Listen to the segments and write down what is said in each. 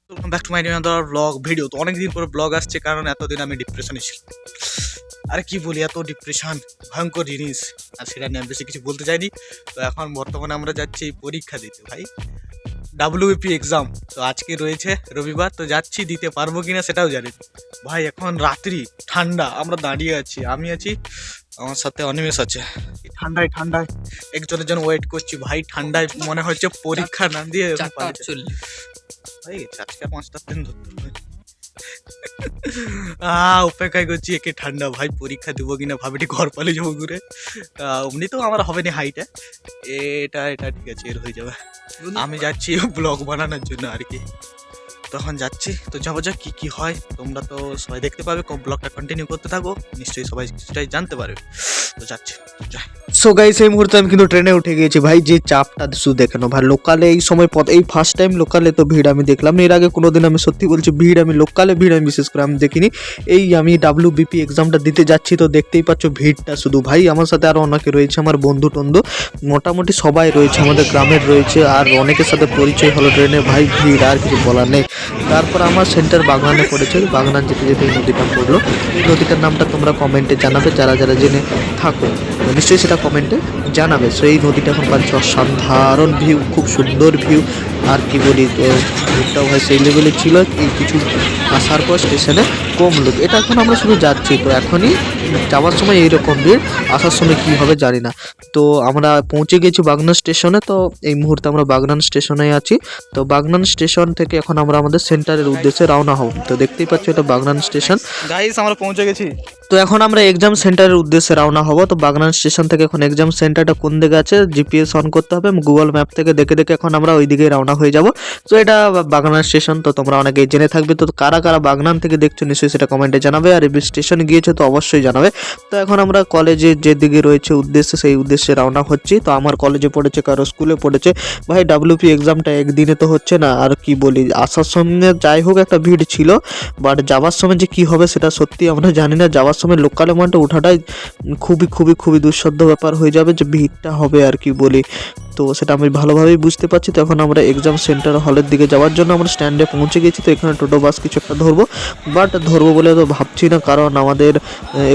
Welcome back to my new blog video. তো অনেকদিন পরে ব্লগ আসছে, কারণ এতদিন আমি ডিপ্রেশনে ছিলাম। আরে কি বলি, এত ডিপ্রেশন ভয়ঙ্কর জিনিস, আর সেটা নিয়ে আমি বেশি কিছু বলতে চাইনি। তো এখন বর্তমানে আমরা যাচ্ছি পরীক্ষা দিতে ভাই, ডাব্লিউবিপি এক্সাম। তো আজকে রয়েছে রবিবার, তো যাচ্ছি, দিতে পারবো কিনা সেটাও জানি না। ভাই এখন রাত্রি, ঠান্ডা, আমরা দাঁড়িয়ে আছি, আমি আছি, আমার সাথে অনিমেষ আছে। এই ঠান্ডায় ঠান্ডায় একজনের জন্য ওয়েট করছি ভাই। ঠান্ডায় মনে হচ্ছে পরীক্ষা না দিয়ে ভাই আজকে 5টা ট্রেন ধরতে হবে। অপেক্ষায় করছি একে ঠান্ডা ভাই, পরীক্ষা দেবো কিনা ভাবিটি ঘর পালিয়ে যাবো ঘুরে। এমনিতেও আমার হবে না হাইটা, এটা এটা ঠিক আছে, এর হয়ে যাবে। আমি যাচ্ছি ব্লগ বানানোর জন্য আর কি, তখন যাচ্ছি। তো যাবো, যা কি কি হয় তোমরা তো সবাই দেখতে পাবে, ব্লগটা কন্টিনিউ করতে থাকো, নিশ্চয়ই সবাই সেটাই জানতে পারবে। তো যাচ্ছি, সো গাইস এই মুহূর্তে আমি কিন্তু ট্রেনে উঠে গিয়েছি ভাই। যে চাপটা শুধু দেখে নাও ভাই, লোকালে এই সময় এই ফার্স্ট টাইম লোকালে তো ভিড় আমি দেখলাম। এর আগে কোনোদিন আমি সত্যি বলছি ভিড় আমি লোকালে ভিড় আমি বিশেষ করে আমি দেখিনি। এই আমি ডাব্লিউবিপি এক্সামটা দিতে যাচ্ছি, তো দেখতেই পাচ্ছ ভিড়টা শুধু ভাই। আমার সাথে আরও অনেকে রয়েছে, আমার বন্ধু টন্ধু মোটামুটি সবাই রয়েছে, আমাদের গ্রামের রয়েছে, আর অনেকের সাথে পরিচয় হলো ট্রেনে। ভাই ভিড় আর কিছু বলার নেই। তারপর আমার সেন্টার বাগনানে পড়েছে, বাগনান যেতে যেতে এই নদীটা পড়লো। এই নদীটার নামটা তোমরা কমেন্টে জানাবে, যারা যারা জেনে থাকো নিশ্চয়ই সেটা কমেন্টে জানাবে। সো এই নদীটা এখন পাচ্ছ অসাধারণ ভিউ, খুব সুন্দর ভিউ। আর কি বলি, তো ভিউটাও হয় সেই লেভেলে ছিল। এই কিছু আসার পর স্টেশনে কম লোক, এটা এখন আমরা শুধু যাচ্ছি। তো এখনই যাওয়ার সময় এইরকম ভিড়, আসার সময় কি হবে জানি না। তো আমরা পৌঁছে গেছি বাগনান স্টেশনে। তো এই মুহূর্তে আমরা বাগনান স্টেশনে আছি। তো বাগনান স্টেশন থেকে এখন আমরা আমাদের সেন্টারের উদ্দেশ্যে রওনা হব। তো দেখতেই পাচ্ছ এটা বাগনান স্টেশন। গাইস আমরা পৌঁছে গেছি। তো এখন আমরা এক্সাম সেন্টারের উদ্দেশ্যে রওনা হব। তো বাগনান স্টেশন থেকে এখন এক্সাম সেন্টারটা কোন দিকে আছে জিপিএস অন করতে হবে, গুগল ম্যাপ থেকে দেখে দেখে এখন আমরা ওই দিকে রওনা হয়ে যাব। তো এটা বাগনান স্টেশন, তো তোমরা অনেকেই জেনে থাকবে। তো কারা কারা বাগনান থেকে দেখছো নিশ্চয়ই সেটা কমেন্টে জানাবে, আর এই স্টেশনে গিয়েছে তো অবশ্যই জানাবে। তো এখন আমরা কলেজে যেদিকে রয়েছে উদ্দেশ্যে, সেই উদ্দেশ্যে রওনা হচ্ছি। তো আমার কলেজে পড়েছে, কারো স্কুলে পড়েছে। ভাই ডাব্লিউপি এক্সামটা একদিনে তো হচ্ছে না, আর কি বলি, আসার সময় যাই হোক একটা ভিড় ছিল, বাট যাওয়ার সময় যে কি হবে সেটা সত্যি আমরা জানি না। যাওয়ার সময় লোকাল অ্যামাউন্টে ওঠাটাই খুবই খুবই খুবই দুঃসাধ্য ব্যাপার হয়ে যাবে, যে ভিড়টা হবে আর কি বলি। তো সেটা আমি ভালোভাবেই বুঝতে পারছি। তো এখন আমরা এক্সাম সেন্টার হলের দিকে যাওয়ার জন্য আমরা স্ট্যান্ডে পৌঁছে গেছি। তো এখানে টোটো বাস কিছু একটা ধরবো, বাট ধরবো বলে তো ভাবছি না, কারণ আমাদের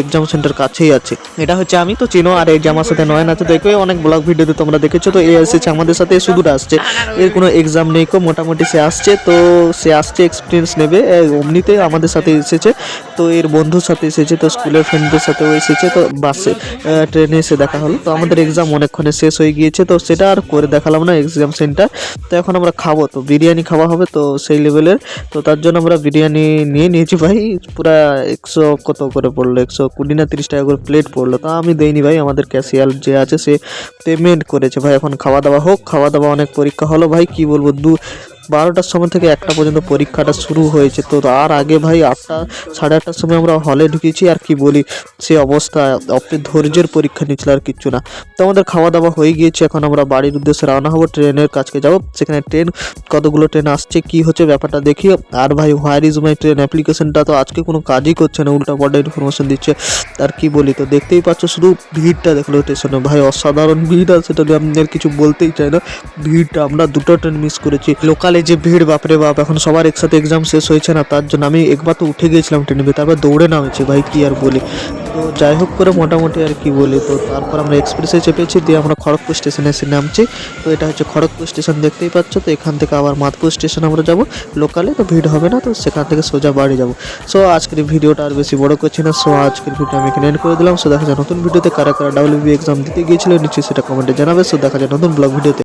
এক্সাম সেন্টার কাছেই আছে। এটা হচ্ছে আমি তো চিনো, আর এই যে আমার সাথে নয়ন আছে। তো একে অনেক ব্লগ ভিডিওতে তোমরা দেখেছো। তো এ এসেছে আমাদের সাথে, শুধুটা আসছে, এর কোনো এক্সাম নেই কো, মোটামুটি সে আসছে। তো সে আসছে এক্সপিরিয়েন্স নেবে, অমনিতে আমাদের সাথে এসেছে। তো এর বন্ধুর সাথে এসেছে, তো স্কুলের ফ্রেন্ডদের সাথেও এসেছে। তো বাসে ট্রেনে এসে দেখা হলো। তো আমাদের এক্সাম অনেকক্ষণে শেষ হয়ে গিয়েছে, তো সেটা আর করে দেখালাম না এক্সাম সেন্টার। তো এখন আমরা খাবো, তো বিরিয়ানি খাওয়া হবে তো সেই লেভেলের। তো তার জন্য আমরা বিরিয়ানি নিয়ে নিয়েছি ভাই। পুরা 100 কত করে পড়লো, 120 না 30 টাকা করে প্লেট পড়লো। তো আমি দেইনি ভাই, আমাদের ক্যাশিয়ার যে আছে সে পেমেন্ট করেছে ভাই। এখন খাওয়া দাওয়া হোক, খাওয়া দাওয়া অনেক পরীক্ষা হলো ভাই, কি বলবো, 12টার সময় থেকে 1টা পর্যন্ত পরীক্ষাটা শুরু হয়েছে। তো তার আগে ভাই 8টা সাড়ে 8টার সময় আমরা হলে ঢুকেছি, আর কি বলি সে অবস্থা, ধৈর্যের পরীক্ষা নিচ্ছিল আর কিচ্ছু না। তো আমাদের খাওয়া দাওয়া হয়ে গিয়েছে, এখন আমরা বাড়ির উদ্দেশ্যে রওনা হবো, ট্রেনের কাছকে যাবো। সেখানে ট্রেন কতগুলো ট্রেন আসছে, কি হচ্ছে ব্যাপারটা দেখি। আর ভাই হোয়ার ইজ মাই ট্রেন অ্যাপ্লিকেশনটা তো আজকে কোনো কাজই করছে না, উল্টা পাল্টা ইনফরমেশন দিচ্ছে আর কি বলি। তো দেখতেই পাচ্ছ শুধু ভিড়টা দেখলো স্টেশনে ভাই, অসাধারণ ভিড়। আর সেটা আমি আর কিছু বলতেই চাই না, ভিড়টা আমরা 2টো ট্রেন মিস করেছি। লোকালে যে ভিড় বাপরে বাপ, এখন সবার একসাথে এক্সাম শেষ হয়েছে না, তার জন্য আমি একবার তো উঠে গিয়েছিলাম ট্রেনে, তারপর দৌড়ে নামেছি ভাই, কি আর বলি। তো যাই হোক করে মোটামুটি আর কি বলি। তো তারপর আমরা এক্সপ্রেসে চেপেছি, দিয়ে আমরা খড়গপুর স্টেশনে এসে নামছি। তো এটা হচ্ছে খড়গপুর স্টেশন, দেখতেই পাচ্ছ। তো এখান থেকে আবার মাধপুর স্টেশন আমরা যাব লোকালে, তো ভিড় হবে না, তো সেখান থেকে সোজা বাড়ি যাব। সো আজকের ভিডিওটা আর বেশি বড় করছি না। সো আজকের ভিডিও আমি এখানে এন্ড করে দিলাম। সো দেখা যায় নতুন ভিডিওতে, কারা কারা ডাব্লিউবি এক্সাম দিতে গিয়েছিল নিশ্চয়ই সেটা কমেন্টে জানাবে। সো দেখা যায় নতুন ব্লগ ভিডিওতে।